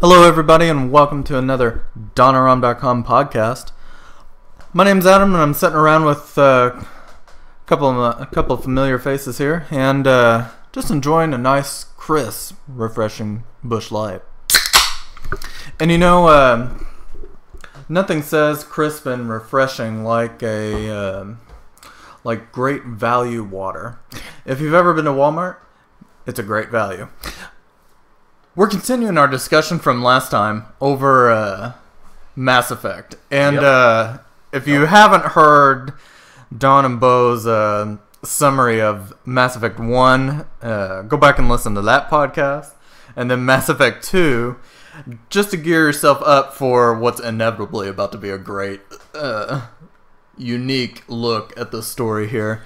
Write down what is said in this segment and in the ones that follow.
Hello everybody and welcome to another Not-Saren podcast. My name's Adam and I'm sitting around with a couple of familiar faces here and just enjoying a nice, crisp, refreshing Busch Light. And you know, nothing says crisp and refreshing like like great value water. If you've ever been to Walmart, it's a great value. We're continuing our discussion from last time over Mass Effect. And if you haven't heard Don and Beau's summary of Mass Effect 1, go back and listen to that podcast. And then Mass Effect 2, just to gear yourself up for what's inevitably about to be a great, unique look at the story here.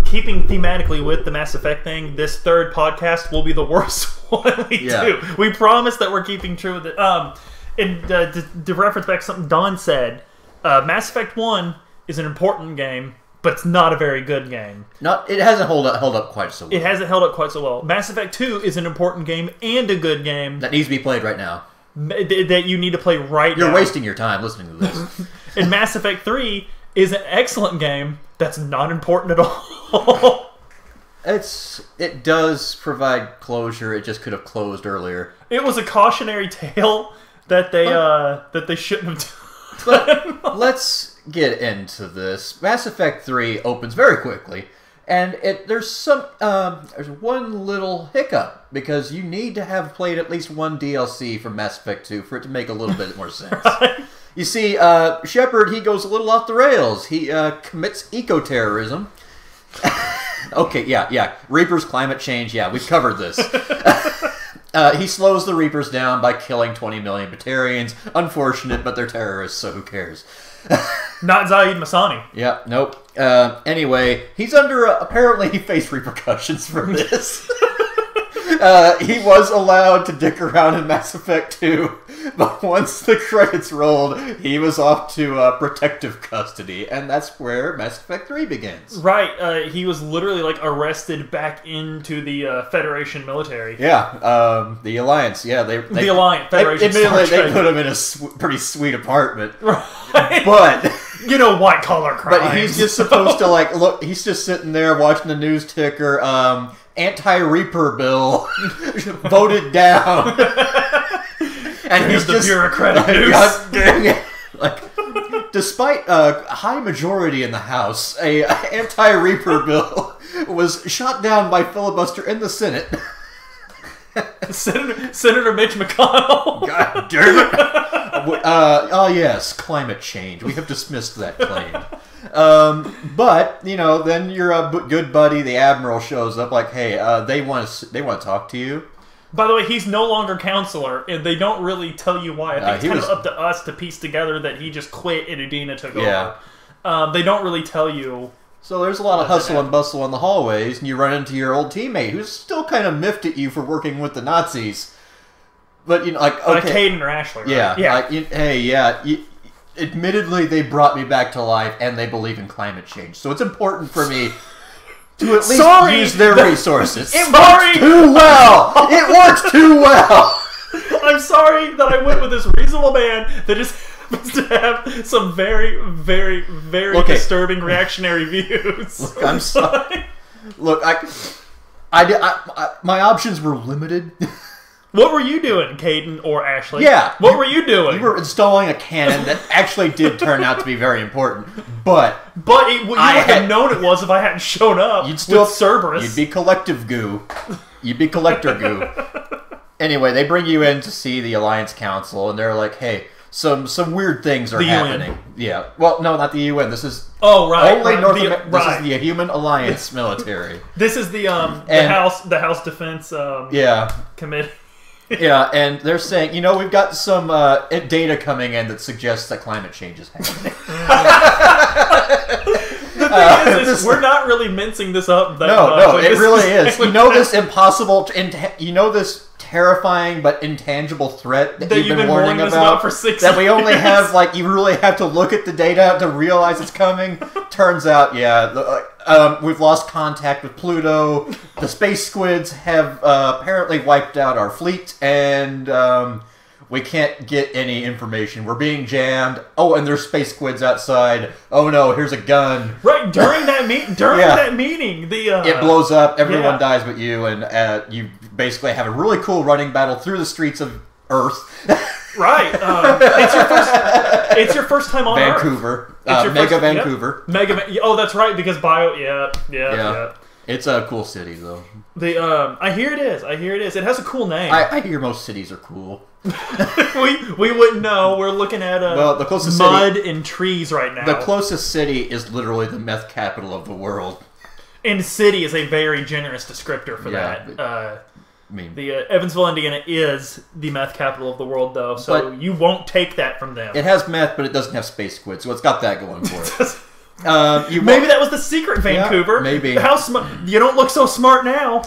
Keeping thematically with the Mass Effect thing, this third podcast will be the worst one we do. We promise that we're keeping true with it. And to reference back to something Don said, Mass Effect 1 is an important game, but it's not a very good game. It hasn't held up quite so well. It hasn't held up quite so well. Mass Effect 2 is an important game and a good game. That needs to be played right now. That you need to play right now. You're wasting your time listening to this. And Mass Effect 3 is an excellent game that's not important at all. It does provide closure. It just could have closed earlier. It was a cautionary tale that they shouldn't have done. But let's get into this. Mass Effect 3 opens very quickly, and there's one little hiccup because you need to have played at least one DLC from Mass Effect 2 for it to make a little bit more sense. Right? You see, Shepard, he goes a little off the rails. He commits eco-terrorism. Okay, yeah. Reapers, climate change, yeah, we've covered this. He slows the Reapers down by killing 20 million Batarians. Unfortunate, but they're terrorists, so who cares? Not Zaid Masani. Yeah, nope. Anyway, he's under... apparently he faced repercussions from this. He was allowed to dick around in Mass Effect 2, but once the credits rolled, he was off to protective custody, and that's where Mass Effect 3 begins. Right, he was literally like arrested back into the Federation military. Yeah, the Alliance. Yeah, the Alliance Federation. Admittedly, they put him in a pretty sweet apartment, right? But you know, white collar crimes. But he's just supposed to look. He's just sitting there watching the news ticker. Anti-Reaper bill voted down. And he's the just bureaucratic news. God dang it. Despite a high majority in the House, a anti-Reaper bill was shot down by filibuster in the Senate. Senator Mitch McConnell. God damn it. Oh yes, climate change. We have dismissed that claim. But you know, then your good buddy, the Admiral, shows up. Like, hey, they want to talk to you. By the way, he's no longer counselor, and they don't really tell you why. I think it's kind of up to us to piece together that he just quit and Udina took over. They don't really tell you. So there's a lot of hustle and bustle in the hallways, and you run into your old teammate who's still kind of miffed at you for working with the Nazis. But you know, like, okay, Caden or Ashley, right? Yeah. Admittedly, they brought me back to life, and they believe in climate change. So it's important for me to at least use their resources. It works too well. It works too well. I'm sorry that I went with this reasonable man that just happens to have some very, very, very disturbing reactionary views. Look, I'm sorry. Look, my options were limited. What were you doing, Caden or Ashley? Yeah. What were you doing? You were installing a cannon that actually did turn out to be very important. But you wouldn't have known it was if I hadn't shown up. You'd still with Cerberus. You'd be collective goo. You'd be collector goo. Anyway, they bring you in to see the Alliance Council, and they're like, "Hey, some weird things are happening." UN. Yeah. Well, no, not the UN. This is only North America. This is the Human Alliance military. This is the House Defense Committee. Yeah, and they're saying, you know, we've got some data coming in that suggests that climate change is happening. The thing is we're not really mincing this up that much. No, it really is. You know this this terrifying but intangible threat that you've been warning us about for 6 that we only years. have, you really have to look at the data to realize it's coming? turns out, we've lost contact with Pluto. The space squids have apparently wiped out our fleet, and we can't get any information. We're being jammed. Oh, and there's space squids outside. Oh no, here's a gun. Right, during that meeting, it blows up, everyone dies but you, and you basically have a really cool running battle through the streets of Earth. Right. It's your first time on Vancouver. Earth. Vancouver. Oh, that's right, because Yeah. It's a cool city, though. I hear it is. It has a cool name. I hear most cities are cool. we wouldn't know. We're looking at the closest mud city, and trees right now. The closest city is literally the meth capital of the world. And city is a very generous descriptor for that. Evansville, Indiana is the meth capital of the world, though, so you won't take that from them. It has meth, but it doesn't have space squid, so it's got that going for it. Maybe that was the secret, Vancouver. Yeah, maybe. How smart? You don't look so smart now.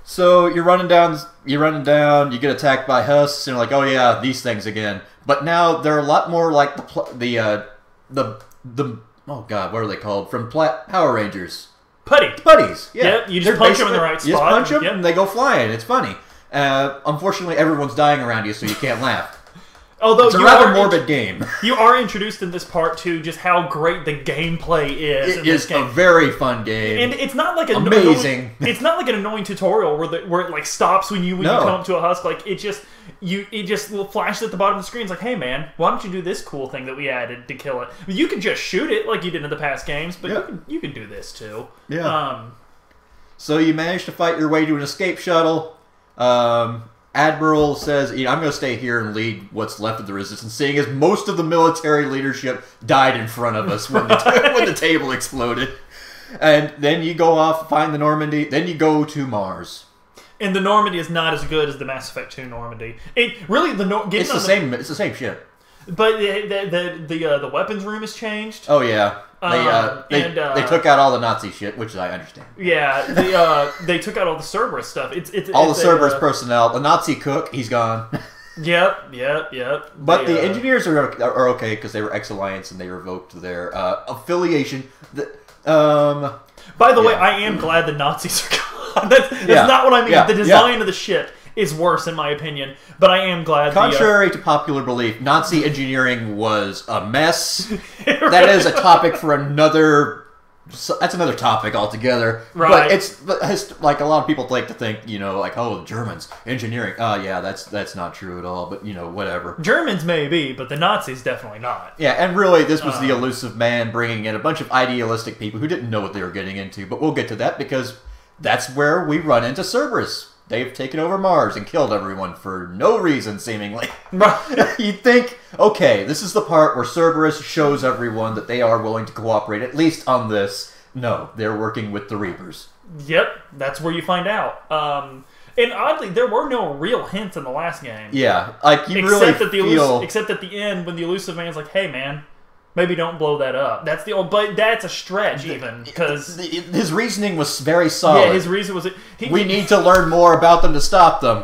So you're running down, you get attacked by husks, and you're like, oh yeah, these things again. But now they're a lot more like the oh god, what are they called? From Power Rangers. Putties. Yeah. Yep, you just punch them in the right spot. You just punch them, and they go flying. It's funny. Unfortunately, everyone's dying around you, so you can't laugh. Although it's a rather morbid game. You are introduced in this part to just how great the gameplay is. It is a very fun game, and it's not like amazing. It's not like an annoying tutorial where it like stops when you come up to a husk. Like it just will flash at the bottom of the screen. It's like, hey man, why don't you do this cool thing that we added to kill it? You can just shoot it like you did in the past games, but you can do this too. Yeah. So you manage to fight your way to an escape shuttle. Admiral says, I'm going to stay here and lead what's left of the resistance, seeing as most of the military leadership died in front of us when the table exploded. And then you go off, find the Normandy, then you go to Mars. And the Normandy is not as good as the Mass Effect 2 Normandy. It's the same ship. But the weapons room has changed. Oh yeah, they took out all the Nazi shit, which I understand. Yeah, they took out all the Cerberus stuff. It's the Cerberus personnel. The Nazi cook, he's gone. Yep. But the engineers are okay because they were ex-Alliance and they revoked their affiliation. By the way, I am glad the Nazis are gone. That's not what I mean. The design of the ship is worse, in my opinion, but I am glad. Contrary to popular belief, Nazi engineering was a mess. That is a topic for another. That's another topic altogether. Right. But it's like a lot of people like to think, like, oh, Germans engineering. That's not true at all. But whatever. Germans may be, but the Nazis definitely not. Yeah, and really, this was the elusive man bringing in a bunch of idealistic people who didn't know what they were getting into. But we'll get to that because that's where we run into Cerberus. They've taken over Mars and killed everyone for no reason, seemingly. You'd think, okay, this is the part where Cerberus shows everyone that they are willing to cooperate, at least on this. No, they're working with the Reapers. Yep, that's where you find out. And oddly, there were no real hints in the last game. Yeah, like except at the end when the elusive man's like, hey man, maybe don't blow that up. But that's a stretch even, because his reasoning was very solid. Yeah, his reason was we need to learn more about them to stop them.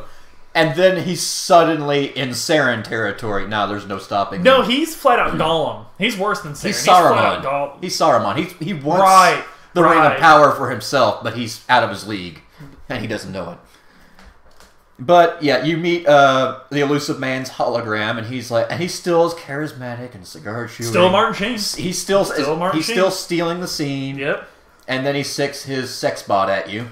And then he's suddenly in Saren territory. Now there's no stopping him. No, he's flat out Gollum. He's worse than Saren. He's Saruman. He's Saruman. He wants the ring of power for himself, but he's out of his league, and he doesn't know it. But yeah, you meet the elusive man's hologram, and he's still as charismatic and cigar chewing. Still Martin Sheen. He's still stealing the scene. Yep. And then he sicks his sex bot at you.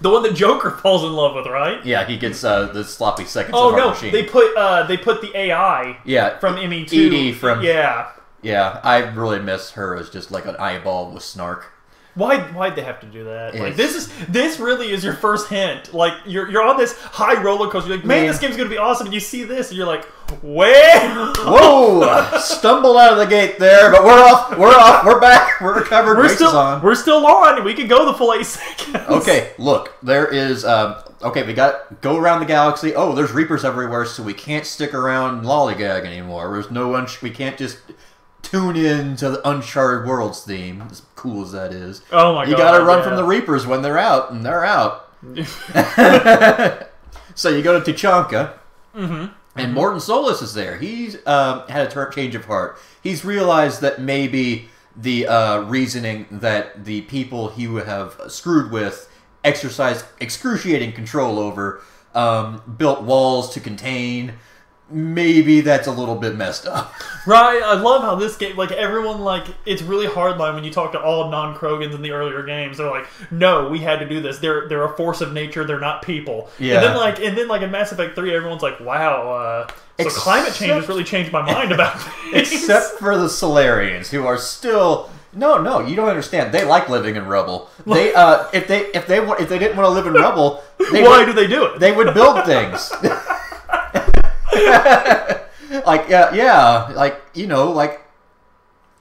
The one that Joker falls in love with, right? Yeah, he gets the sloppy seconds. Oh of no, machine. they put the AI. Yeah, from ME2. Edie from Yeah, I really miss her as just like an eyeball with snark. Why'd they have to do that? Like this really is your first hint. Like you're on this high roller coaster. You're like, man, this game's gonna be awesome. And you see this, and you're like, whoa! Stumbled out of the gate there, but we're off. We're back. We're recovered. We're still on. We can go the full 8 seconds. Okay, look, there is. We got go around the galaxy. Oh, there's Reapers everywhere, so we can't stick around and lollygag anymore. There's no we can't just tune in to the Uncharted Worlds theme, as cool as that is. Oh my god. You gotta run from the Reapers when they're out, and they're out. So you go to Tuchanka, And Morton Solus is there. He's had a change of heart. He's realized that maybe the reasoning that the people he would have screwed with exercised excruciating control over, built walls to contain. Maybe that's a little bit messed up. Right, I love how this game, like, everyone, like, it's really hardline when you talk to all non-Krogans in the earlier games. They're like, no, we had to do this. They're a force of nature. They're not people. Yeah. And then, in Mass Effect 3, everyone's like, wow, so climate change has really changed my mind about things. Except for the Solarians, who are still... No, you don't understand. They like living in rubble. They, if they didn't want to live in rubble, why do they do it? They would build things. Like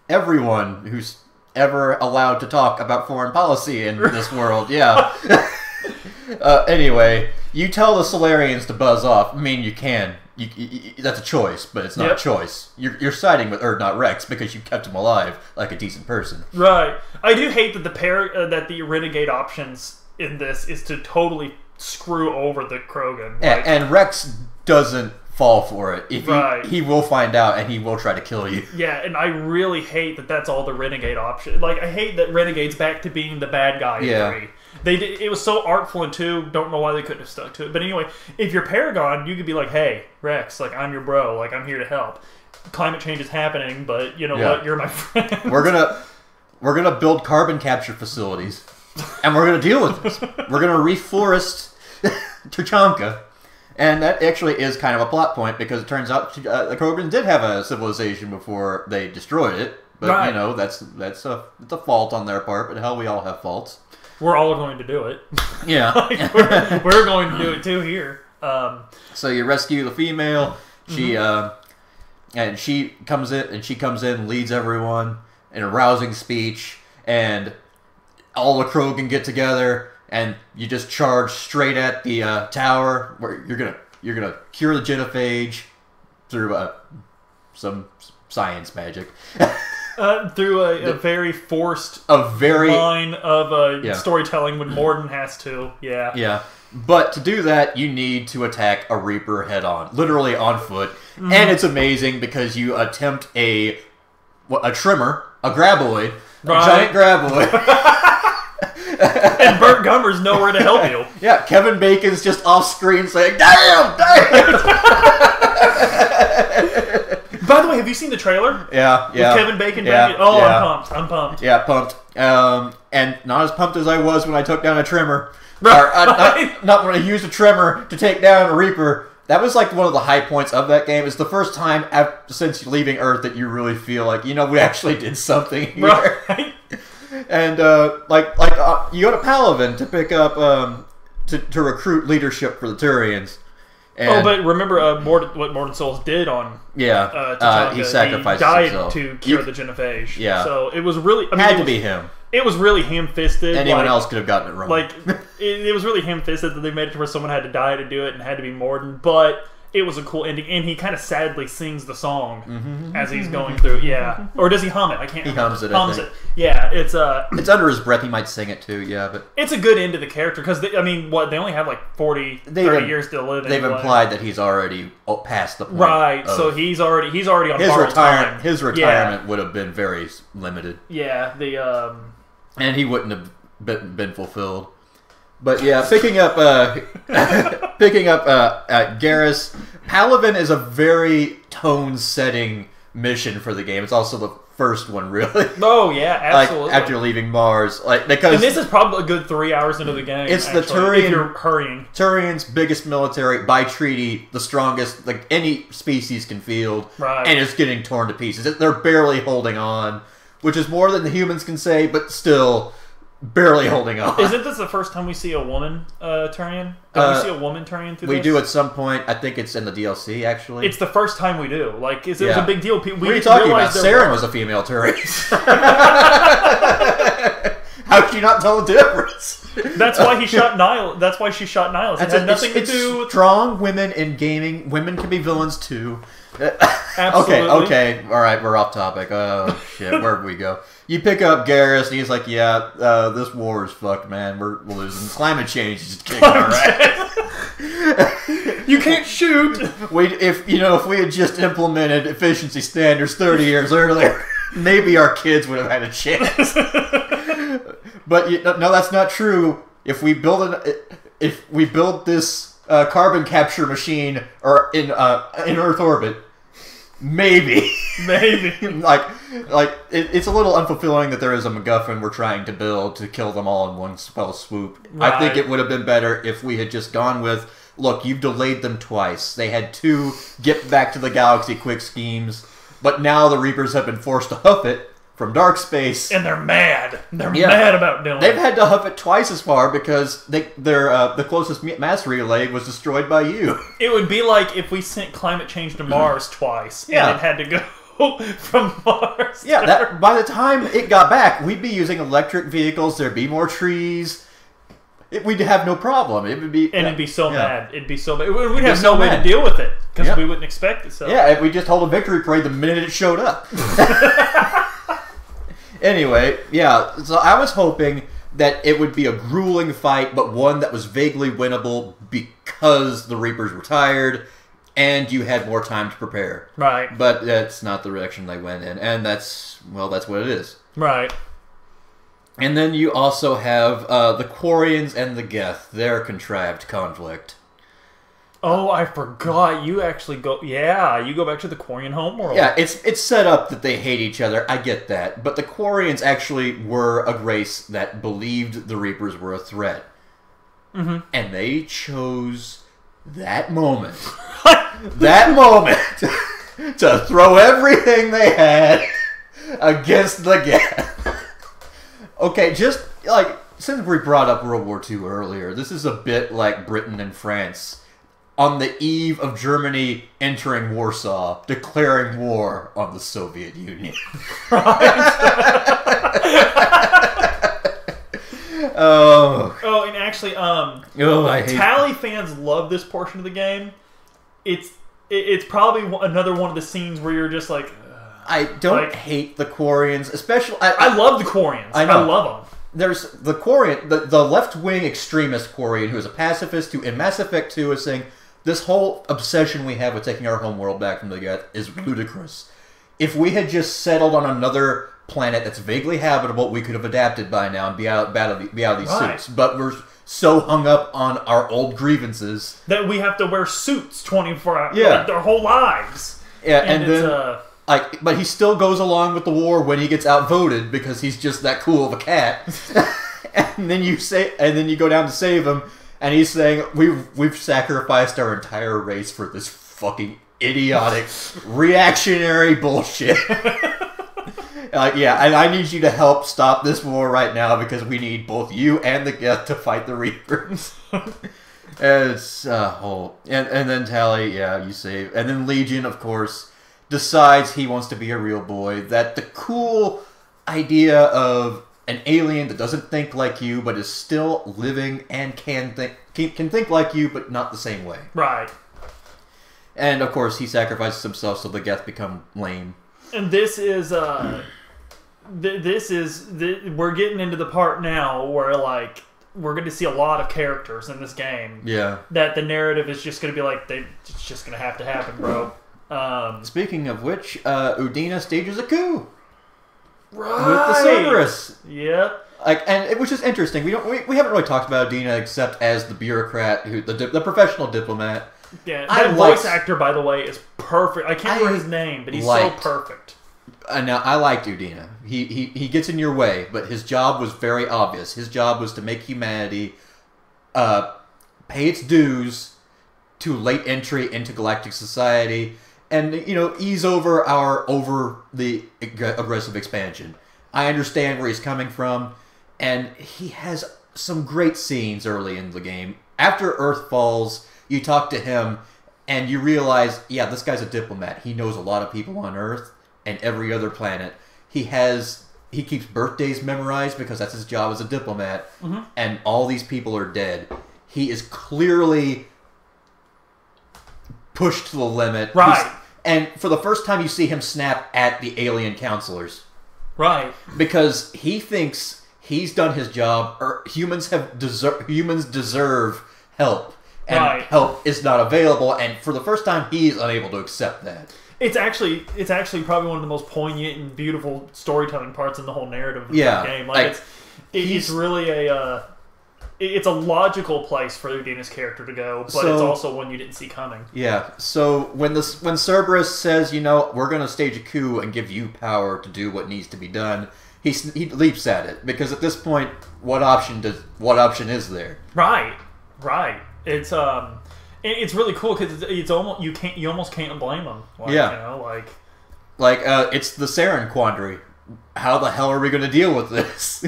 everyone who's ever allowed to talk about foreign policy in this world. Yeah. Anyway, you tell the Solarians to buzz off. I mean, you can. That's a choice, but it's not a choice. You're siding with not Wrex because you kept him alive like a decent person. Right. I do hate that the renegade options in this is to totally screw over the Krogan. Like, and Wrex doesn't fall for it. If he will find out and he will try to kill you. Yeah, and I really hate that that's all the renegade option. Like, I hate that Renegade's back to being the bad guy in 3. It was so artful in 2, don't know why they couldn't have stuck to it. But anyway, if you're Paragon, you could be like, hey, Wrex, like, I'm your bro, like, I'm here to help. Climate change is happening, but you know what, you're my friend. We're gonna build carbon capture facilities, and we're gonna deal with this. We're gonna reforest Tuchanka. And that actually is kind of a plot point, because it turns out the Krogans did have a civilization before they destroyed it. But, you know, that's a fault on their part, but hell, we all have faults. We're all going to do it. Yeah. we're going to do it too here. So you rescue the female. She and she comes in, leads everyone in a rousing speech, and all the Krogan get together. And you just charge straight at the tower, where you're gonna cure the genophage through some science magic. Through a very forced line of storytelling when Morden has to. Yeah. Yeah. But to do that, you need to attack a Reaper head on, literally on foot, and it's amazing because you attempt a trimmer, a graboid, a giant graboid. And Burt Gummer's nowhere to help you. Yeah, Kevin Bacon's just off screen saying, damn! By the way, have you seen the trailer? Yeah. With Kevin Bacon back? Oh, yeah. I'm pumped. Yeah, pumped. And not as pumped as I was when I took down a trimmer. Right. Or, not when I used a trimmer to take down a Reaper. That was like one of the high points of that game. It's the first time since leaving Earth that you really feel like, we actually did something here. Right. And you go to Palaven to pick up to recruit leadership for the Turians. And, but remember what Morton Souls did on Tuchanka. He sacrificed himself to cure the genophage. Yeah, so it was really had to be him. It was really ham-fisted. Anyone else could have gotten it wrong. Like it was really ham-fisted that they made it to where someone had to die to do it, and had to be Morden. But it was a cool ending, and he kind of sadly sings the song as he's going through. Yeah, or does he hum it? I can't. He remember. hums it. Yeah, it's It's under his breath. He might sing it too. Yeah, but it's a good end to the character because they only have like 30 years to live. They've implied that he's already past the point. Right, so he's already on his borrowed retirement. time. His retirement would have been very limited. Yeah, and he wouldn't have been fulfilled. But yeah, picking up Garrus, Palaven is a very tone-setting mission for the game. It's also the first one, really. Oh yeah, absolutely. Like after leaving Mars, because and this is probably a good 3 hours into the game. It's actually, the Turian. If you're hurrying. Turian's biggest military by treaty, the strongest like any species can field, and it's getting torn to pieces. They're barely holding on, which is more than the humans can say, but still. Barely holding on. Isn't this the first time we see a woman Turian? Did we see a woman Turian through this? We do at some point. I think it's in the DLC, actually. It's the first time we do. Like, it was a big deal. What are you talking about? Saren was a female Turian. How could you not tell the difference? That's why he shot Nihil. That's why she shot Nihilus. It had nothing to do with... Strong women in gaming. Women can be villains, too. Absolutely. Okay. All right, we're off topic. Oh, shit. Where'd we go? You pick up Garrus, and he's like, this war is fucked, man. We're losing. Climate change is just kicking our ass. You can't shoot. If we had just implemented efficiency standards 30 years earlier, maybe our kids would have had a chance. But no, that's not true. If we build this carbon capture machine or in Earth orbit, maybe. It's a little unfulfilling that there is a MacGuffin we're trying to build to kill them all in one fell swoop. Right. I think it would have been better if we had just gone with, look, you've delayed them twice. They had 2 get back to the galaxy quick schemes, but now the Reapers have been forced to hoof it from dark space. And they're mad. They're mad about doing it. They've had to hoof it twice as far because the closest mass relay was destroyed by you. It would be like if we sent climate change to Mars twice, and it had to go from Mars. Yeah, by the time it got back, we'd be using electric vehicles. There'd be more trees. We'd have no problem. It'd be so mad. It'd be so bad. We'd have no way to deal with it because we wouldn't expect it. So if we just hold a victory parade the minute it showed up. Anyway, so I was hoping that it would be a grueling fight, but one that was vaguely winnable because the Reapers were tired and you had more time to prepare. Right. But that's not the direction they went in, and that's what it is. Right. And then you also have the Quarians and the Geth, their contrived conflict. Oh, I forgot. You actually go... Yeah, you go back to the Quarian homeworld. Yeah, it's set up that they hate each other. I get that. But the Quarians actually were a race that believed the Reapers were a threat. Mm-hmm. And they chose that moment. That moment to throw everything they had against the Geth. Okay, just like... Since we brought up World War II earlier, this is a bit like Britain and France on the eve of Germany entering Warsaw, declaring war on the Soviet Union. Oh, and actually, Tally fans love this portion of the game. It's probably another one of the scenes where you're just like... I don't hate the Quarians, especially... I love the Quarians. I love them. There's the Quarian, the left-wing extremist Quarian, who is a pacifist, who in Mass Effect 2 is saying, this whole obsession we have with taking our homeworld back from the Geth is ludicrous. If we had just settled on another planet that's vaguely habitable, we could have adapted by now and be out of these suits. But we're so hung up on our old grievances that we have to wear suits 24 hours, like their whole lives. Yeah, and then... but he still goes along with the war when he gets outvoted because he's just that cool of a cat. and then you go down to save him, and he's saying, "We've sacrificed our entire race for this fucking idiotic reactionary bullshit." And I need you to help stop this war right now because we need both you and the Geth to fight the Reapers. It's and then Tally, you save, and then Legion, of course, decides he wants to be a real boy. That the cool idea of an alien that doesn't think like you, but is still living and can think like you, but not the same way. Right. And of course, he sacrifices himself so the Geth become lame. And this is we're getting into the part now where we're going to see a lot of characters in this game. Yeah. That the narrative is just going to be it's just going to have to happen, bro. Speaking of which, Udina stages a coup. Right. With the Cerberus. Yep. Which is interesting. We haven't really talked about Udina except as the bureaucrat, the professional diplomat. Yeah, that voice actor, by the way, is perfect. I can't remember his name, but he's so perfect. Now, I liked Udina. He gets in your way, but his job was very obvious. His job was to make humanity pay its dues to late entry into galactic society and, ease over the aggressive expansion. I understand where he's coming from, and he has some great scenes early in the game. After Earth falls, you talk to him, and you realize, this guy's a diplomat. He knows a lot of people on Earth and every other planet. He keeps birthdays memorized because that's his job as a diplomat, and all these people are dead. He is clearly pushed to the limit. Right. And for the first time, you see him snap at the alien counselors. Right. Because he thinks he's done his job, or humans deserve help. and help is not available, and for the first time, he's unable to accept that. It's actually probably one of the most poignant and beautiful storytelling parts in the whole narrative of the game. It's really it's a logical place for Udina's character to go, but it's also one you didn't see coming. Yeah. So when Cerberus says, we're going to stage a coup and give you power to do what needs to be done, he leaps at it, because at this point, what option is there? Right. It's really cool because it's almost you almost can't blame him. It's the Saren quandary. How the hell are we going to deal with this?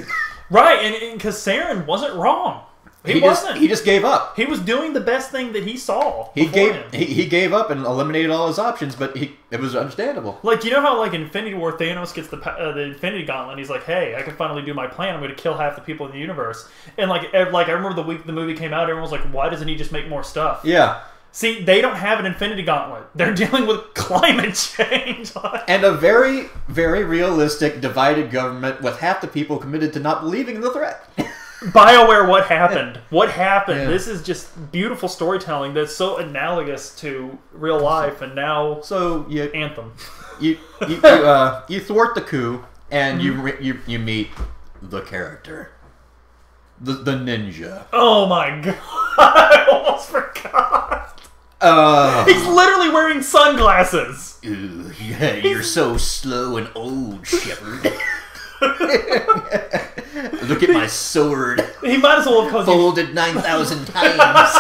Right, and because Saren wasn't wrong. He wasn't. He just gave up. He was doing the best thing that he saw. He gave up and eliminated all his options, but it was understandable. How in Infinity War Thanos gets the Infinity Gauntlet, and he's like, "Hey, I can finally do my plan. I'm going to kill half the people in the universe." And I remember the week the movie came out, everyone was like, "Why doesn't he just make more stuff?" Yeah. See, they don't have an Infinity Gauntlet. They're dealing with climate change. And a very, very realistic, divided government with half the people committed to not believing in the threat. BioWare, what happened? What happened? Yeah. This is just beautiful storytelling that's so analogous to real life, and now Anthem. You thwart the coup, and you meet the character. The ninja. Oh my god. I almost forgot. He's literally wearing sunglasses. Yeah, you're so slow and old, Shepard. Look at my sword. He might as well have folded 9,000 times.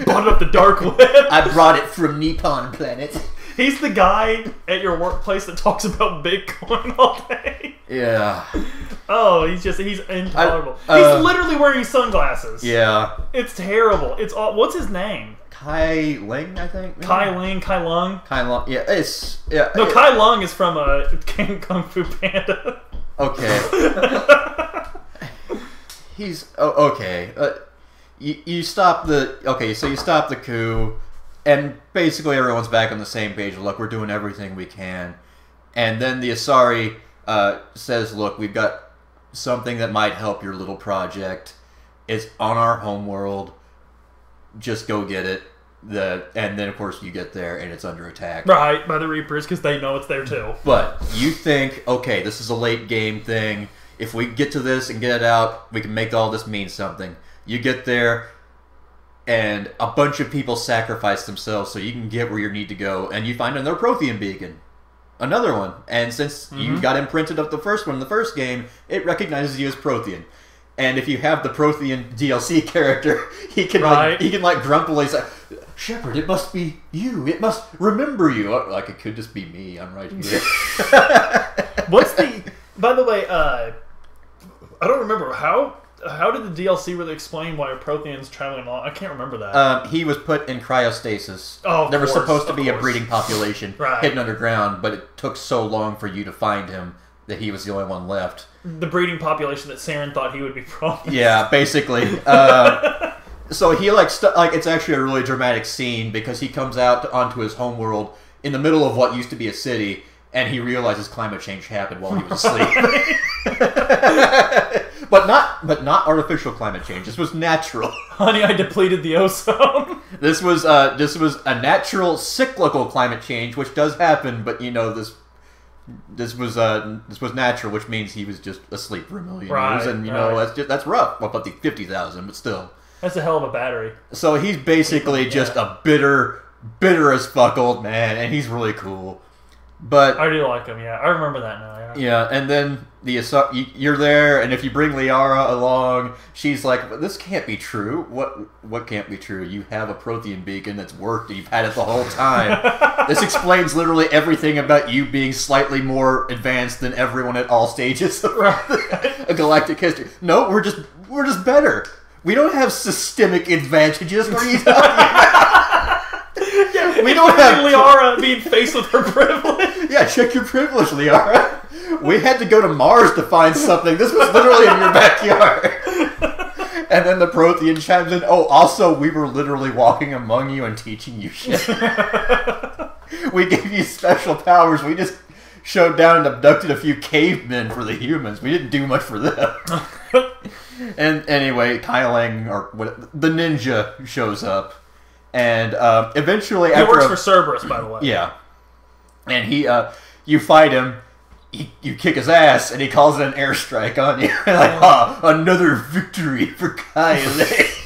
Brought it up the dark web. I brought it from Nippon Planet. He's the guy at your workplace that talks about Bitcoin all day. Yeah. Oh, he's intolerable. He's literally wearing sunglasses. Yeah. It's terrible. What's his name? Kai Ling, I think. Maybe? Kai Lung. Kai Lung. Yeah, Kai Lung is from Kung Fu Panda. Okay. Okay. You stop the coup, and basically everyone's back on the same page. Look, we're doing everything we can, and then the Asari says, "Look, we've got something that might help your little project. It's on our homeworld. Just go get it." And then, of course, you get there, and it's under attack. Right, by the Reapers, because they know it's there, too. But you think, okay, this is a late-game thing. If we get to this and get it out, we can make all this mean something. You get there, and a bunch of people sacrifice themselves so you can get where you need to go, and you find another Prothean beacon. Another one. And since you got imprinted of the first one in the first game, it recognizes you as Prothean. And if you have the Prothean DLC character, he can grumpily say, "Shepard, it must be you. It must remember you." It could just be me. I'm right here. By the way, I don't remember how did the DLC really explain why Prothean's traveling along? I can't remember that. He was put in cryostasis. Oh, there was supposed to be a breeding population hidden underground, but it took so long for you to find him that he was the only one left. The breeding population that Saren thought he would be from. Yeah, basically. So he it's actually a really dramatic scene because he comes out onto his homeworld in the middle of what used to be a city, and he realizes climate change happened while he was asleep. but not artificial climate change. This was natural. Honey, I depleted the ozone. This was a natural cyclical climate change, which does happen, but this was natural, which means he was just asleep for a million years, and that's rough. Well, about the 50,000, but still, that's a hell of a battery. So he's basically just a bitter as fuck old man, and he's really cool. But I do like him. Yeah, I remember that now. Yeah, and then you're there, and if you bring Liara along, she's like, "This can't be true. What can't be true? You have a Prothean beacon that's worked. You've had it the whole time. This explains literally everything about you being slightly more advanced than everyone at all stages of a galactic history. No, we're just better. We don't have systemic advantages. What are you talking about?" Yeah, we don't have Liara being faced with her privilege. Yeah, check your privilege, Liara. We had to go to Mars to find something. This was literally in your backyard. And then the Prothean chimes in, "Oh, also, we were literally walking among you and teaching you shit. We gave you special powers. We just showed down and abducted a few cavemen for the humans. We didn't do much for them." And anyway, Kyling, or what, the ninja, shows up. And eventually... He works for Cerberus, by the way. Yeah. And he, you fight him, you kick his ass, and he calls it an airstrike on you. Another victory for Kyling.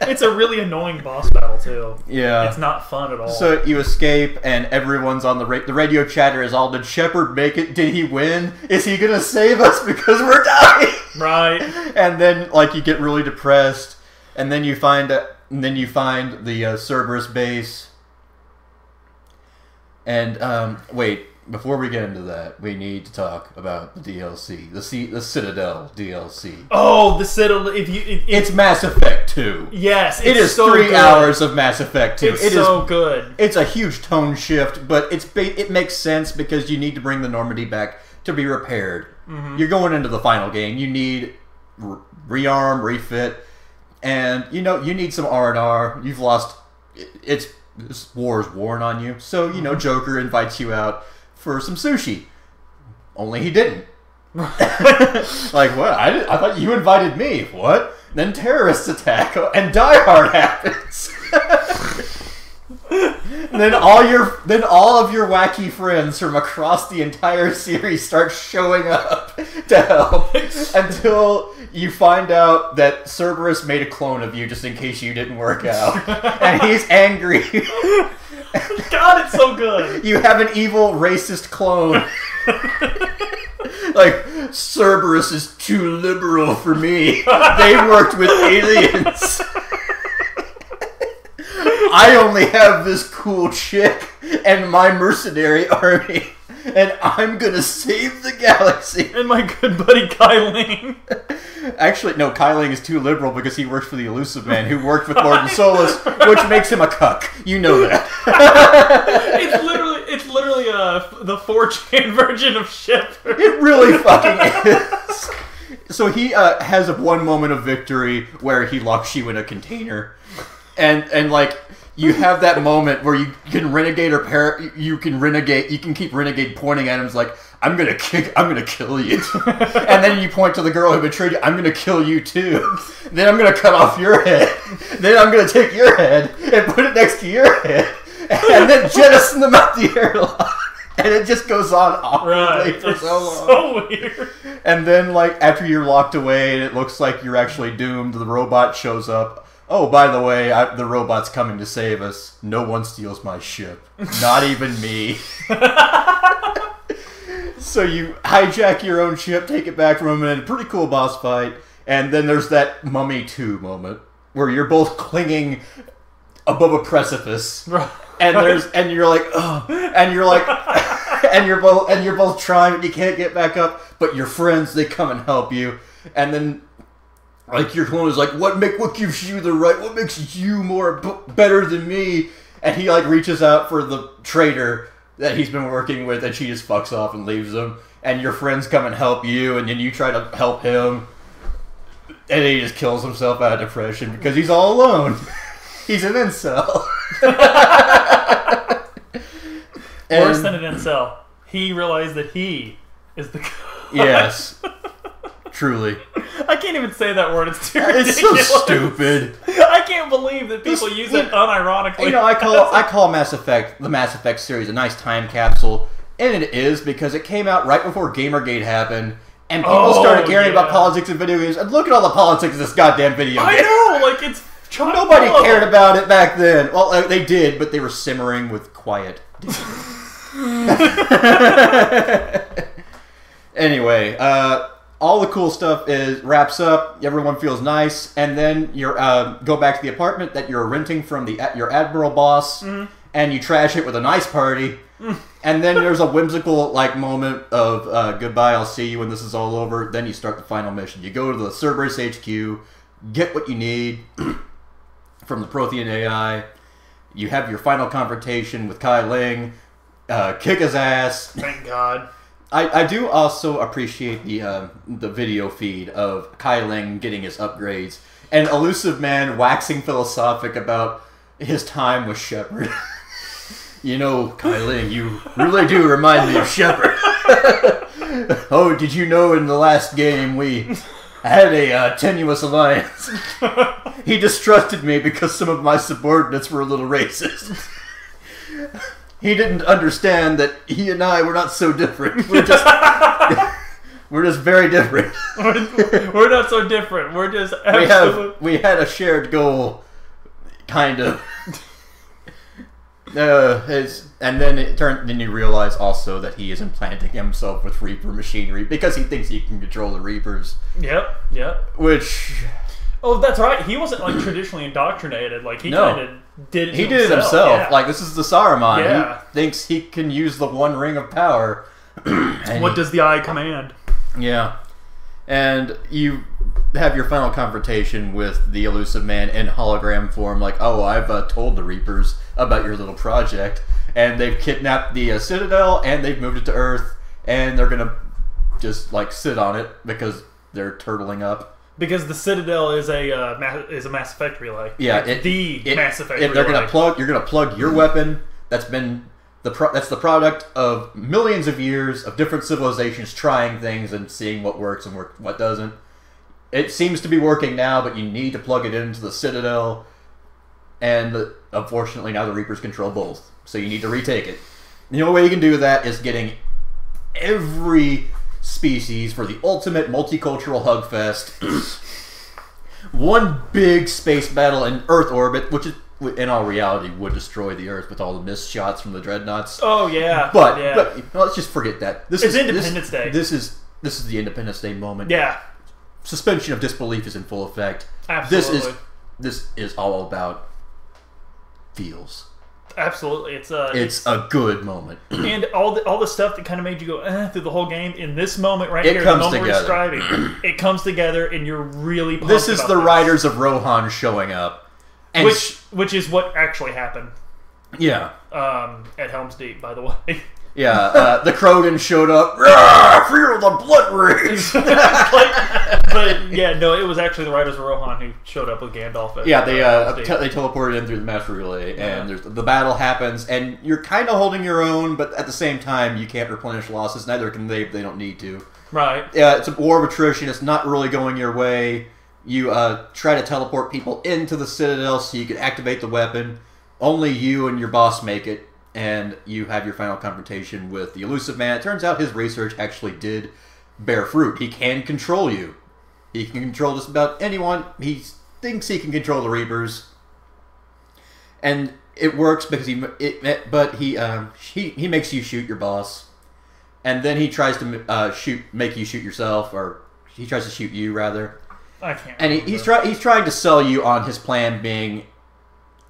It's a really annoying boss battle, too. Yeah. It's not fun at all. So you escape, and everyone's on the radio chatter is all, did Shepard make it? Did he win? Is he going to save us because we're dying? Right. And then, you get really depressed, and then you find the Cerberus base. And, wait, before we get into that, we need to talk about the DLC. The Citadel DLC. Oh, the Citadel. It's Mass Effect 2. Yes, it is so 3 good. hours of Mass Effect 2. It's so good. It's a huge tone shift, but it makes sense because you need to bring the Normandy back to be repaired. Mm-hmm. You're going into the final game. You need rearm, refit, and you need some R&R. You've lost... This war is worn on you. So, Joker invites you out for some sushi. Only he didn't. What? I thought you invited me. What? Then terrorists attack and Die Hard happens. then all of your wacky friends from across the entire series start showing up to help until you find out that Cerberus made a clone of you just in case you didn't work out. And he's angry. God, it's so good. You have an evil racist clone. Cerberus is too liberal for me. They worked with aliens. I only have this cool chick and my mercenary army, and I'm gonna save the galaxy. And my good buddy Kyling. Actually, no, Kyling is too liberal because he works for the Elusive Man, who worked with Lord and Solus, which makes him a cuck. You know that. It's literally the 4chan version of Shepard. It really fucking is. So he has one moment of victory where he locks you in a container, and you have that moment where you can renegade you can keep renegade pointing at him I'm gonna kill you. And then you point to the girl who betrayed you, I'm gonna kill you too. Then I'm gonna cut off your head. Then I'm gonna take your head and put it next to your head. And then jettison them out the airlock. And it just goes on awkwardly for so long. So weird. And then after you're locked away and it looks like you're actually doomed, the robot shows up. Oh, by the way, the robot's coming to save us. No one steals my ship. Not even me. So you hijack your own ship, take it back from him, and a pretty cool boss fight. And then there's that Mummy 2 moment where you're both clinging above a precipice. And you're like, oh, and you're like, and you're both trying, and you can't get back up. But your friends, they come and help you. And then your clone is like, what gives you the right? What makes you better than me? And he reaches out for the traitor that he's been working with, and she just fucks off and leaves him. And your friends come and help you, and then you try to help him, and then he just kills himself out of depression because he's all alone. He's an incel. Worse than an incel. He realized that he is the god. Yes. Truly. I can't even say that word. It's too ridiculous. It's so stupid. I can't believe that people use it unironically. I call Mass Effect, the Mass Effect series, a nice time capsule. And it is because it came out right before Gamergate happened. And people started caring about politics in video games. And look at all the politics in this goddamn video game. I know! It's... Nobody cared about it back then. Well, they did, but they were simmering with quiet. Anyway, all the cool stuff wraps up. Everyone feels nice, and then you go back to the apartment that you're renting from your admiral boss, and you trash it with a nice party. And then there's a whimsical moment of goodbye. I'll see you when this is all over. Then you start the final mission. You go to the Cerberus HQ, get what you need from the Prothean AI. You have your final confrontation with Kai Ling. Kick his ass. Thank God. I do also appreciate the video feed of Kai Ling getting his upgrades and Elusive Man waxing philosophic about his time with Shepard. Kai Ling, you really do remind me of Shepard. Oh, did you know in the last game we I had a tenuous alliance. He distrusted me because some of my subordinates were a little racist. He didn't understand that he and I were not so different. We're just very different. We're not so different. We're just we had a shared goal, kind of. And then you realize also that he is implanting himself with Reaper machinery because he thinks he can control the Reapers. Yep. Which... Oh, that's right. He wasn't like traditionally indoctrinated. Like he kind of did it. He did it himself. Yeah. Like this is the Saruman. Yeah. He thinks he can use the One Ring of Power. What does the eye command? Yeah. And you have your final confrontation with the Elusive Man in hologram form. Like, oh, I've told the Reapers about your little project, and they've kidnapped the Citadel, and they've moved it to Earth, and they're gonna just like sit on it because they're turtling up. Because the Citadel is a Mass Effect relay. Yeah, Mass Effect relay. You're gonna plug your weapon that's the product of millions of years of different civilizations trying things and seeing what works and what doesn't. It seems to be working now, but you need to plug it into the Citadel, and unfortunately now the Reapers control both, so you need to retake it. The only way you can do that is getting every species for the ultimate multicultural hugfest. One big space battle in Earth orbit, which is, in all reality, would destroy the Earth with all the missed shots from the dreadnoughts. Oh yeah, but let's just forget that. It's Independence Day. This is the Independence Day moment. Yeah, suspension of disbelief is in full effect. Absolutely, this is all about feels. Absolutely, it's a good moment, and all the stuff that kind of made you go through the whole game. In this moment right here, the moment we're describing, it comes together, and you're really pumped. This is the Riders of Rohan showing up, and which is what actually happened. Yeah, at Helm's Deep, by the way. Yeah, the Krogan showed up. Feel the blood rage. But yeah, no, it was actually the Riders of Rohan who showed up with Gandalf. Yeah, they teleported in through the master relay, and the battle happens, and you're kind of holding your own, but at the same time, you can't replenish losses. Neither can they. They don't need to. Right. Yeah, it's a war of attrition. It's not really going your way. You try to teleport people into the Citadel so you can activate the weapon. Only you and your boss make it. And you have your final confrontation with the Elusive Man. It turns out his research actually did bear fruit. He can control you. He can control just about anyone. He thinks he can control the Reapers, and it works because he makes you shoot your boss, and then he tries to make you shoot yourself, or he tries to shoot you rather. I can't. And he's trying to sell you on his plan being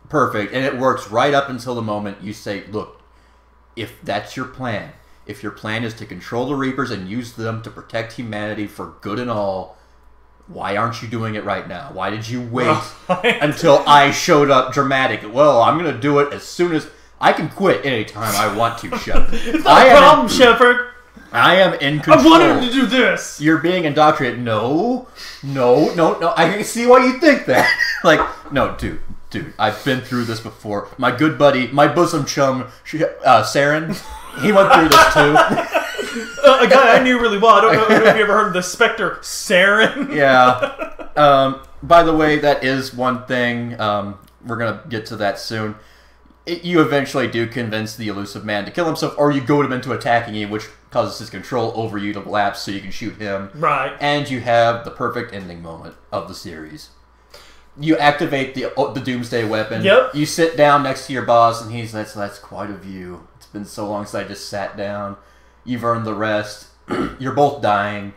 perfect, and it works right up until the moment you say, look, if that's your plan, if your plan is to control the Reapers and use them to protect humanity for good and all, why aren't you doing it right now? Why did you wait until I showed up dramatic? Well, I'm going to do it as soon as... I can quit anytime I want to, Shepard. It's not a problem, Shepard. I am in control. I wanted to do this. You're being indoctrinated. No. I can see why you think that. Like, no, dude, I've been through this before. My good buddy, my bosom chum, Saren, he went through this too. A guy I knew really well. I don't know if you ever heard of the Spectre, Saren. Yeah. By the way, that is one thing. We're going to get to that soon. You eventually do convince the Elusive Man to kill himself, or you goad him into attacking you, which causes his control over you to lapse so you can shoot him. Right. And you have the perfect ending moment of the series. You activate the Doomsday weapon. Yep. You sit down next to your boss, and he's that's quite a view. It's been so long since I just sat down. You've earned the rest. You're both dying,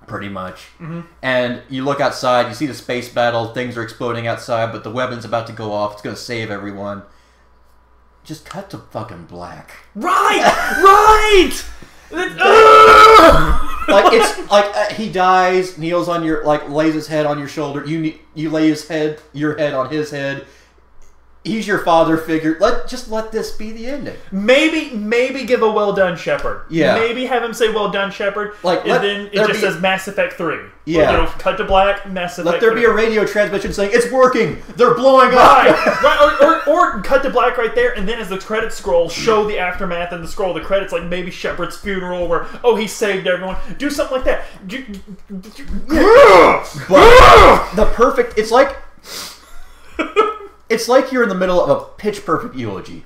pretty much. Mm-hmm. And you look outside. You see the space battle. Things are exploding outside, but the weapon's about to go off. It's going to save everyone. Just cut to fucking black. Right. Like it's like he dies, kneels on your lays his head on your shoulder. You lay your head on his head. He's your father figure. Just let this be the ending. Maybe give a well done, Shepard. Yeah. Maybe have him say well done, Shepard. And then it just says Mass Effect 3. Yeah. Cut to black. Mass Effect. Let there 3. be a radio transmission saying it's working. They're blowing up. Right. Or cut to black right there, and then as the credits scroll, show the aftermath and the scroll. The credits, like maybe Shepard's funeral, where he saved everyone. Do something like that. But the perfect. It's like you're in the middle of a pitch perfect eulogy,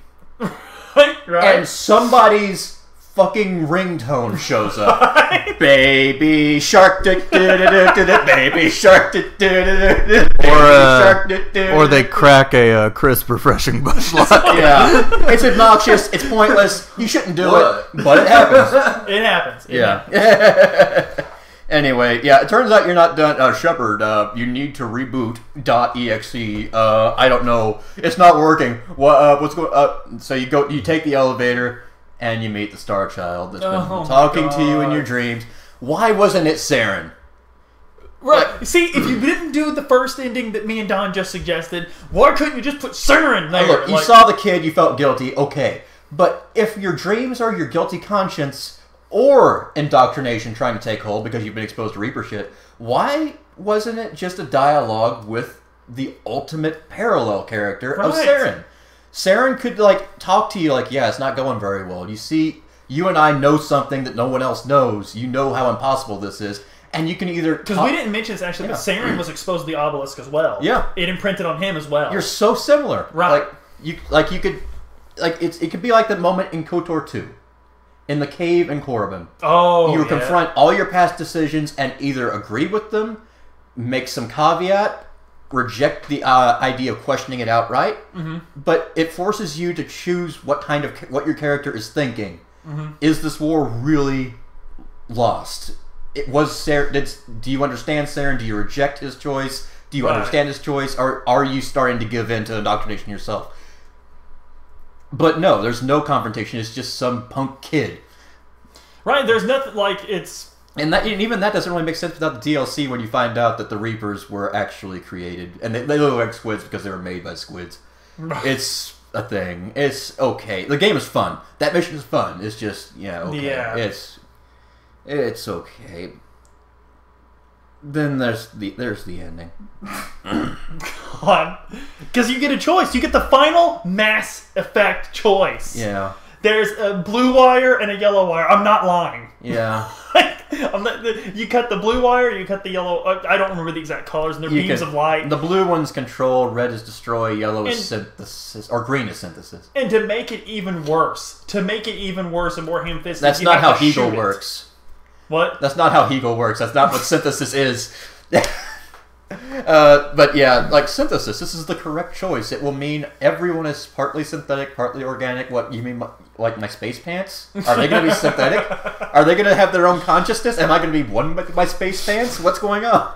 right? and somebody's fucking ringtone shows up. Right? Baby shark, baby shark, or they crack a crisp, refreshing Busch Light. Yeah, it's obnoxious. It's pointless. You shouldn't do it, but it happens. It happens. Yeah. Anyway, yeah, it turns out you're not done. Shepard, you need to reboot .exe. I don't know. It's not working. What's going? So you take the elevator. And you meet the Star Child that's been talking to you in your dreams. Why wasn't it Saren? Right. See, if you didn't do the first ending that me and Don just suggested, why couldn't you just put Saren there? Look, you saw the kid, you felt guilty, okay. But if your dreams are your guilty conscience or indoctrination trying to take hold because you've been exposed to Reaper shit, why wasn't it just a dialogue with the ultimate parallel character of Saren? Saren could, talk to you yeah, it's not going very well. You see, you and I know something that no one else knows. You know how impossible this is. And you can either... Because we didn't mention this, actually, but Saren was exposed to the obelisk as well. Yeah. It imprinted on him as well. You're so similar. Right. You could... it could be like the moment in KOTOR 2. In the cave in Korriban. Oh, You confront all your past decisions and either agree with them, make some caveat... reject the idea of questioning it outright, but it forces you to choose what your character is thinking. Is this war really lost? It was Saren. Do you understand Saren? Do you reject his choice? Do you understand his choice? Or are you starting to give in to indoctrination yourself? But no, there's no confrontation. It's just some punk kid. Right. There's nothing it's. And even that doesn't really make sense without the DLC when you find out that the Reapers were actually created. And they look like squids because they were made by squids. It's a thing. It's okay. The game is fun. That mission is fun. It's just, okay. Yeah. It's okay. Then there's the ending. God. Because you get a choice. You get the final Mass Effect choice. Yeah. There's a blue wire and a yellow wire. I'm not lying. Yeah. You cut the blue wire, you cut the yellow... I don't remember the exact colors, and they're beams of light. The blue one's control, red is destroy, yellow is synthesis, or green is synthesis. And to make it even worse, and more ham-fisted... That's not how Hegel works. What? That's not how Hegel works. That's not what synthesis is. But yeah, synthesis, this is the correct choice. It will mean everyone is partly synthetic, partly organic. What, you mean my space pants? Are they going to be synthetic? Are they going to have their own consciousness? Am I going to be one with my space pants? What's going on?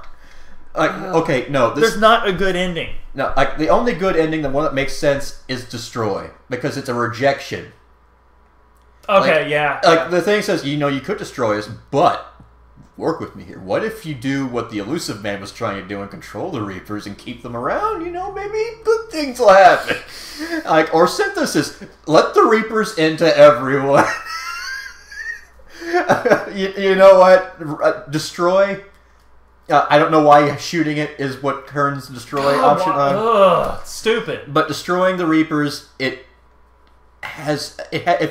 Okay, no. There's not a good ending. No, the only good ending, the one that makes sense, is destroy. Because it's a rejection. Okay, yeah. The thing says, you could destroy us, but... work with me here. What if you do what the Elusive Man was trying to do and control the Reapers and keep them around? Maybe good things will happen. Or synthesis. Let the Reapers into everyone. you know what? Destroy. I don't know why shooting it is what turns destroy option on. Ugh, stupid. But destroying the Reapers, it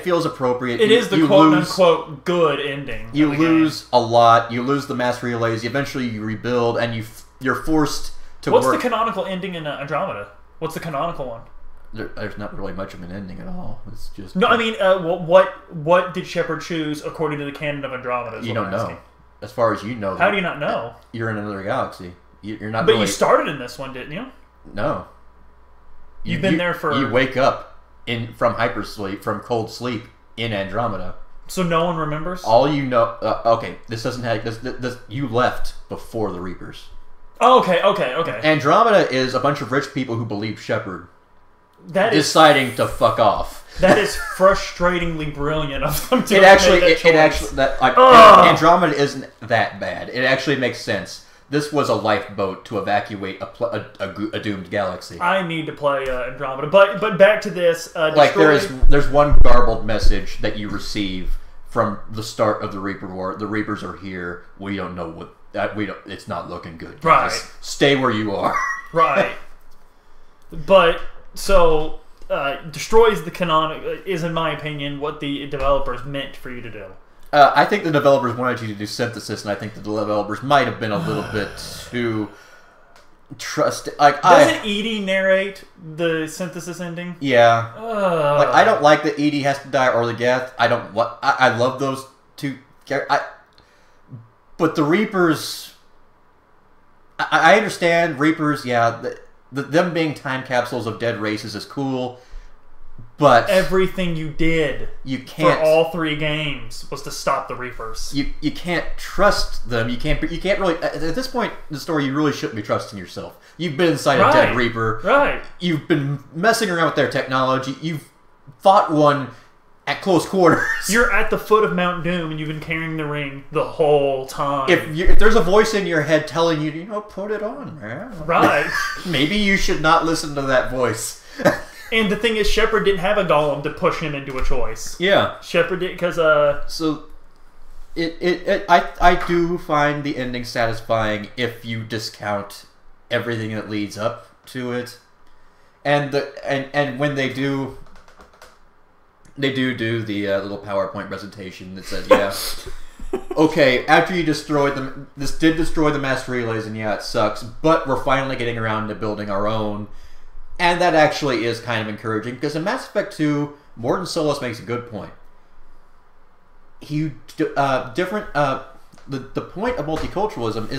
feels appropriate. It is the quote-unquote good ending. You lose a lot. You lose the mass relays. Eventually you rebuild, and you're forced to What's work... the canonical ending in Andromeda? What's the canonical one? There's not really much of an ending at all. It's just... No, I mean, what did Shepard choose according to the canon of Andromeda? You don't know. As far as you know... How do you not know? You're in another galaxy. You're not But you started in this one, didn't you? No. You've been there for... You wake up from hypersleep, from cold sleep, in Andromeda. So no one remembers? All you know... okay, this doesn't have... This, you left before the Reapers. Oh, okay. Andromeda is a bunch of rich people who believe Shepard deciding to fuck off. That is frustratingly brilliant of them to Andromeda isn't that bad. It actually makes sense. This was a lifeboat to evacuate a doomed galaxy. I need to play Andromeda, but back to this. There's one garbled message that you receive from the start of the Reaper War. The Reapers are here. We don't know what. It's not looking good, guys. Right. Stay where you are. Right. But so destroys the canonic, is in my opinion what the developers meant for you to do. I think the developers wanted you to do synthesis, and I think the developers might have been a little bit too trusting. Like, doesn't Edie narrate the synthesis ending? Yeah. Like, I don't like that Edie has to die early death. I don't. I love those two characters. But the Reapers, I understand Reapers. Yeah, them being time capsules of dead races is cool. But everything you did for all 3 games was to stop the Reapers. You can't trust them. You can't really at this point in the story. You really shouldn't be trusting yourself. You've been inside a dead Reaper. Right. You've been messing around with their technology. You've fought one at close quarters. You're at the foot of Mount Doom, and you've been carrying the ring the whole time. If there's a voice in your head telling you, put it on, man. Right. Maybe you should not listen to that voice. And the thing is, Shepard didn't have a golem to push him into a choice. Yeah, Shepard did because So, I do find the ending satisfying if you discount everything that leads up to it, and when they do the little PowerPoint presentation that says, yeah, okay, after you destroyed them, this did destroy the mass relays, and yeah, it sucks, but we're finally getting around to building our own. And that actually is kind of encouraging, because in Mass Effect 2, Morton Solus makes a good point. The point of multiculturalism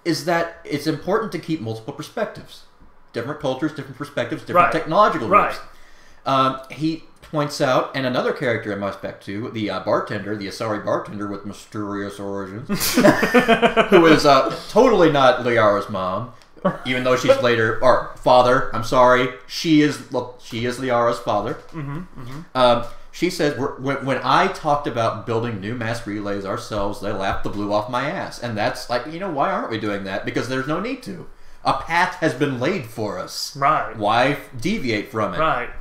is that it's important to keep multiple perspectives. Different cultures, different perspectives, different technological groups. He points out, and another character in Mass Effect 2, the bartender, the Asari bartender with mysterious origins, who is totally not Liara's mom, even though she's later, or father. I'm sorry, she is Liara's father. She says, when I talked about building new mass relays ourselves, they laughed the blue off my ass, and that's like, why aren't we doing that? Because there's no need to. A path has been laid for us. Right. Why deviate from it? Right.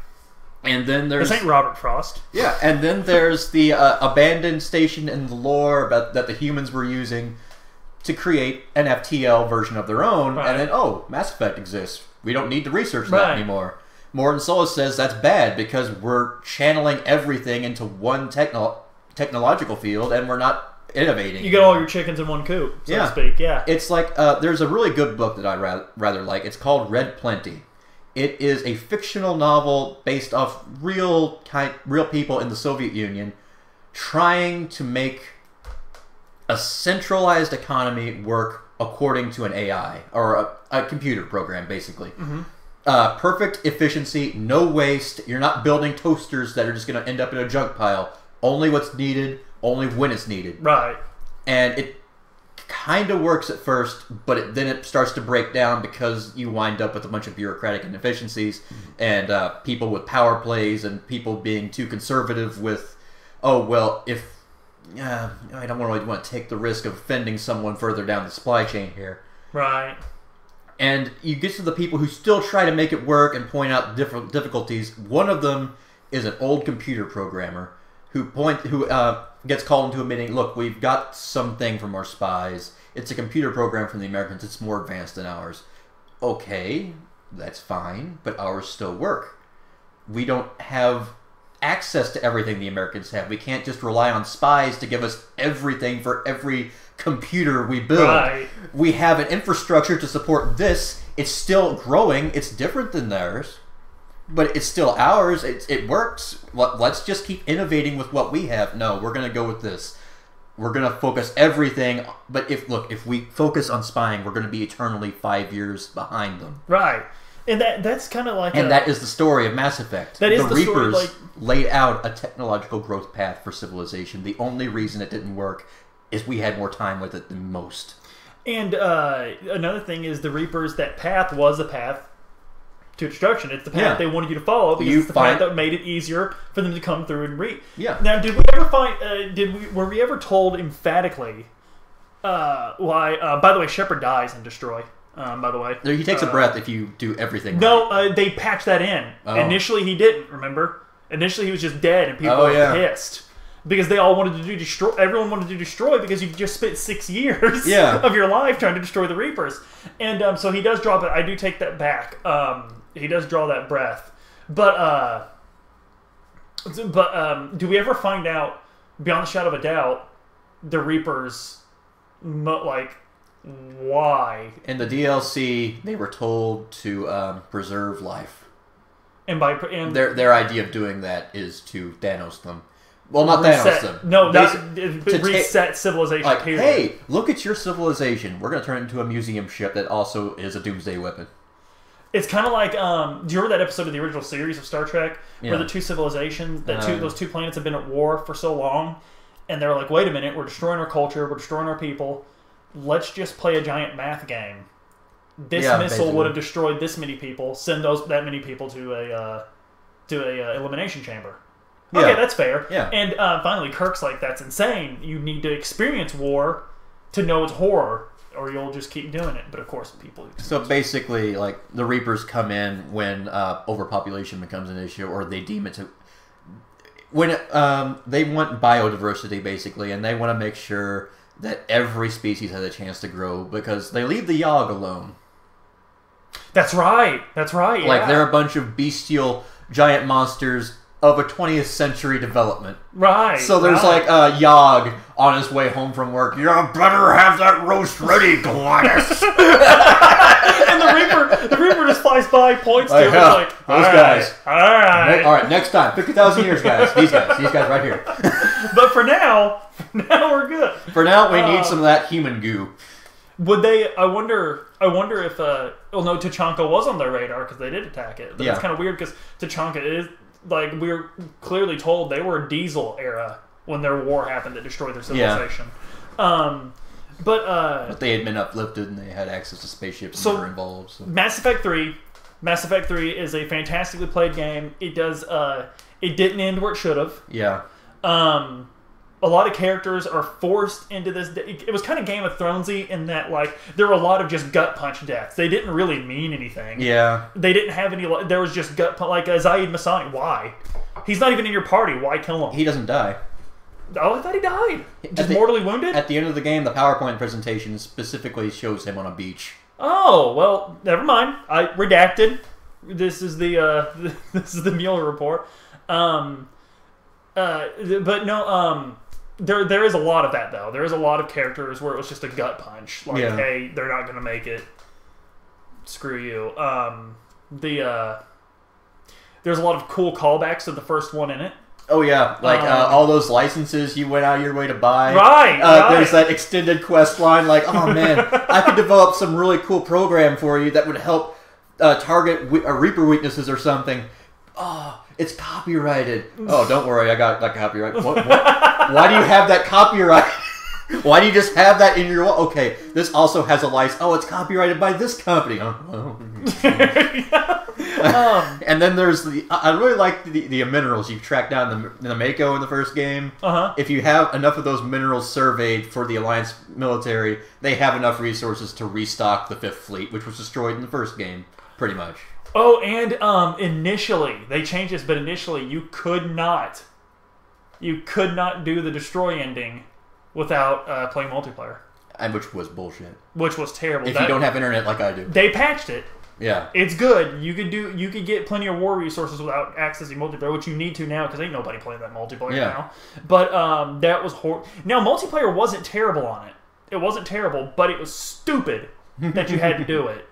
And then there's... This ain't Robert Frost. Yeah, and then there's the abandoned station in the lore that the humans were using to create an FTL version of their own, and then, Mass Effect exists. We don't need to research that anymore. Morton Solus says that's bad because we're channeling everything into one technological field, and we're not innovating. You get all your chickens in one coop, so to speak. Yeah, it's like there's a really good book that I rather like. It's called Red Plenty. It is a fictional novel based off real people in the Soviet Union trying to make a centralized economy work according to an AI or a computer program, basically. Perfect efficiency, no waste. You're not building toasters that are just going to end up in a junk pile. Only what's needed, only when it's needed. Right. And it kind of works at first, but then it starts to break down because you wind up with a bunch of bureaucratic inefficiencies and people with power plays and people being too conservative with, I don't really want to take the risk of offending someone further down the supply chain here. Right. And you get to the people who still try to make it work and point out different difficulties. One of them is an old computer programmer who gets called into a meeting. Look, we've got something from our spies. It's a computer program from the Americans. It's more advanced than ours. Okay, that's fine, but ours still work. We don't have access to everything the Americans have. We can't just rely on spies to give us everything for every computer we build. Right. We have an infrastructure to support this. It's still growing. It's different than theirs, but it's still ours. It works. Let's just keep innovating with what we have. No, we're going to go with this. We're going to focus everything. But if we focus on spying, we're going to be eternally 5 years behind them. Right. And that's kind of like that is the story of Mass Effect. That is the Reapers story, laid out a technological growth path for civilization. The only reason it didn't work is we had more time with it than most. And another thing is the Reapers, that path was a path to destruction. It's the path they wanted you to follow because it's the path that made it easier for them to come through and reap. Yeah. Now, did we ever were we ever told emphatically why? By the way, Shepard dies in Destroy. By the way, he takes a breath if you do everything. No, they patched that in. Oh. Initially, he didn't. Remember? Initially, he was just dead, and people were pissed. because they all wanted to do destroy. Everyone wanted to destroy because you just spent 6 years Yeah. of your life trying to destroy the Reapers. And so he does drop it. I do take that back. He does draw that breath. But do we ever find out, beyond the shadow of a doubt, the Reapers, like, why? In the DLC, they were told to preserve life. And Their idea of doing that is to Thanos them. Well, not Thanos them. No, reset civilization. Like, period. hey, look at your civilization. We're going to turn it into a museum ship that also is a doomsday weapon. It's kind of like, do you remember that episode of the original series of Star Trek where the two civilizations, those two planets have been at war for so long, and they're like, wait a minute, we're destroying our culture, we're destroying our people. Let's just play a giant math game. This missile basically would have destroyed this many people. Send that many people to a elimination chamber. Yeah. Okay, that's fair. Yeah. And finally, Kirk's like, that's insane. You need to experience war to know its horror, or you'll just keep doing it. But of course, people. So basically, like, the Reapers come in when overpopulation becomes an issue, or they deem it to. When they want biodiversity, basically, and they want to make sure that every species has a chance to grow, because they leave the Yogg alone. That's right. That's right. Yeah. Like, they're a bunch of bestial giant monsters of a 20th century development. Right. So there's like Yogg on his way home from work. You better have that roast ready, Gladys. And the Reaper just flies by, points to him, and like, those guys. All right. Next time, 50,000 years, guys. These guys right here. But for now we're good. For now, we need some of that human goo. Would they? I wonder if no, Tachanka was on their radar because they did attack it. But it's kind of weird because Tachanka is, like, we were clearly told they were a Diesel era when their war happened that destroyed their civilization. But they had been uplifted and they had access to spaceships that were involved. So. Mass Effect 3 is a fantastically played game. It does. It didn't end where it should have. Yeah. A lot of characters are forced into this. It was kind of Game of Thronesy in that, like, there were a lot of just gut punch deaths. They didn't really mean anything. Yeah. They didn't have any. There was just gut punch. Like Zaid Masani. Why? He's not even in your party. Why kill him? He doesn't die. Oh, I thought he died. Just mortally wounded? At the end of the game, the PowerPoint presentation specifically shows him on a beach. Oh, well, never mind. I redacted. This is the Mueller report. But no, there is a lot of that, though. There is a lot of characters where it was just a gut punch. Like, hey, they're not going to make it. Screw you. There's a lot of cool callbacks to the first one in it. Oh, yeah. Like, all those licenses you went out of your way to buy. Right. There's that extended quest line, like, oh, man, I could develop some really cool program for you that would help target Reaper weaknesses or something. Oh, it's copyrighted. Oh, don't worry, I got that copyright. What? Why do you have that copyright? Why do you just have that in your... Okay, this also has a license. Oh, it's copyrighted by this company. And then there's the... I really like the minerals you track down in the Mako in the first game. If you have enough of those minerals surveyed for the Alliance military, they have enough resources to restock the Fifth Fleet, which was destroyed in the first game, pretty much. Oh, and initially, they changed this, but initially you could not do the destroy ending without playing multiplayer. And which was bullshit. Which was terrible. If you don't have internet like I do. They patched it. Yeah. It's good. You could get plenty of war resources without accessing multiplayer, which you need to now because ain't nobody playing that multiplayer now. But that was horrible. Now, multiplayer wasn't terrible on it. It wasn't terrible, but it was stupid that you had to do it.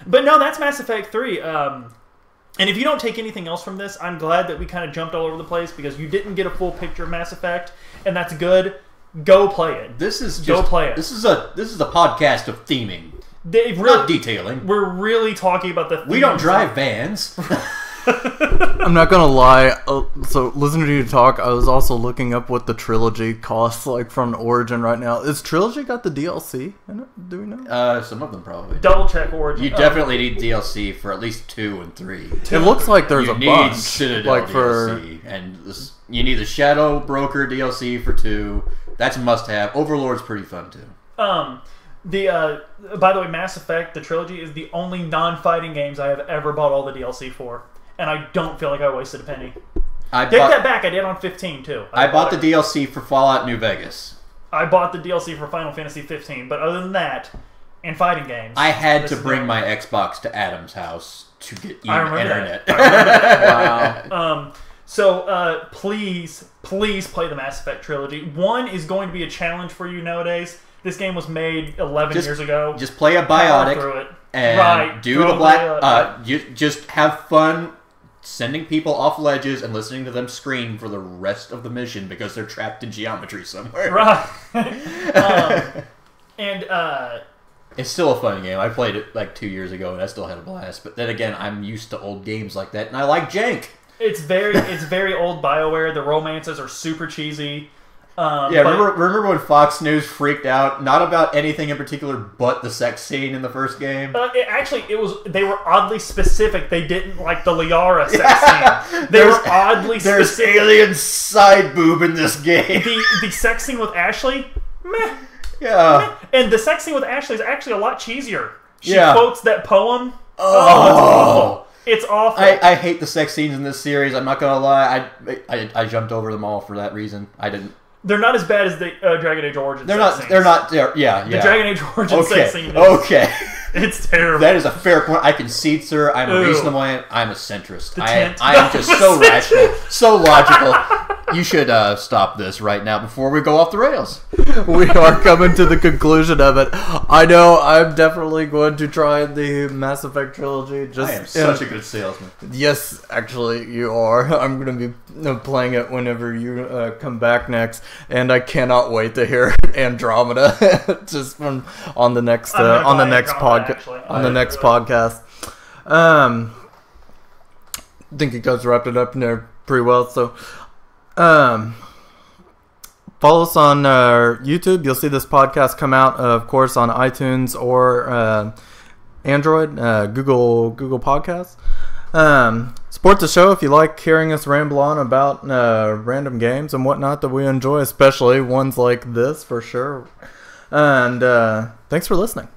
But no, that's Mass Effect 3. And if you don't take anything else from this, I'm glad that we kind of jumped all over the place because you didn't get a full picture of Mass Effect, and that's good. Go play it. Go play it. This is a podcast of theming. Not detailing. We're really talking about the. We don't drive vans. I'm not gonna lie. So listening to you talk, I was also looking up what the trilogy costs, like from Origin right now. Is Trilogy got the DLC in it? Do we know? Some of them probably. Double check Origin. You definitely need DLC for at least 2 and 3. It looks like there's a bunch. Citadel like DLC, and you need the Shadow Broker DLC for 2. That's a must-have. Overlord's pretty fun too. By the way, Mass Effect, the trilogy, is the only non-fighting games I have ever bought all the DLC for. And I don't feel like I wasted a penny. Take that back. I did on 15 too. I bought the DLC for Fallout New Vegas. I bought the DLC for Final Fantasy 15, but other than that, and fighting games, I had to bring my Xbox to Adam's house to get internet. Wow. So please play the Mass Effect trilogy. 1 is going to be a challenge for you nowadays. This game was made 11 years ago. Just play a biotic and do the black. You just have fun sending people off ledges and listening to them scream for the rest of the mission because they're trapped in geometry somewhere. Right. It's still a fun game. I played it like 2 years ago and I still had a blast. But then again, I'm used to old games like that and I like jank. It's very old BioWare. The romances are super cheesy. Remember when Fox News freaked out not about anything in particular but the sex scene in the first game? They were oddly specific. They didn't like the Liara sex scene. They were oddly specific. There's alien side boob in this game. The sex scene with Ashley, meh. Yeah. Meh. And the sex scene with Ashley is actually a lot cheesier. She quotes that poem. Oh, it's awful. I hate the sex scenes in this series. I'm not gonna lie. I jumped over them all for that reason. I didn't. They're not as bad as the Dragon Age Origins. They're not. Yeah. The Dragon Age Origins sex scene. Okay. It's terrible. That is a fair point. I concede, sir. I'm a reasonable man. I'm a centrist. I am just so rational, so logical. You should stop this right now before we go off the rails. We are coming to the conclusion of it. I know I'm definitely going to try the Mass Effect trilogy. I am such a good salesman. Yes, actually, you are. I'm going to be playing it whenever you come back next, and I cannot wait to hear Andromeda just on the next podcast. I think you guys wrapped it up in there pretty well. So, follow us on YouTube. You'll see this podcast come out, of course, on iTunes or Android, Google Podcasts. Support the show if you like hearing us ramble on about random games and whatnot that we enjoy, especially ones like this for sure. And thanks for listening.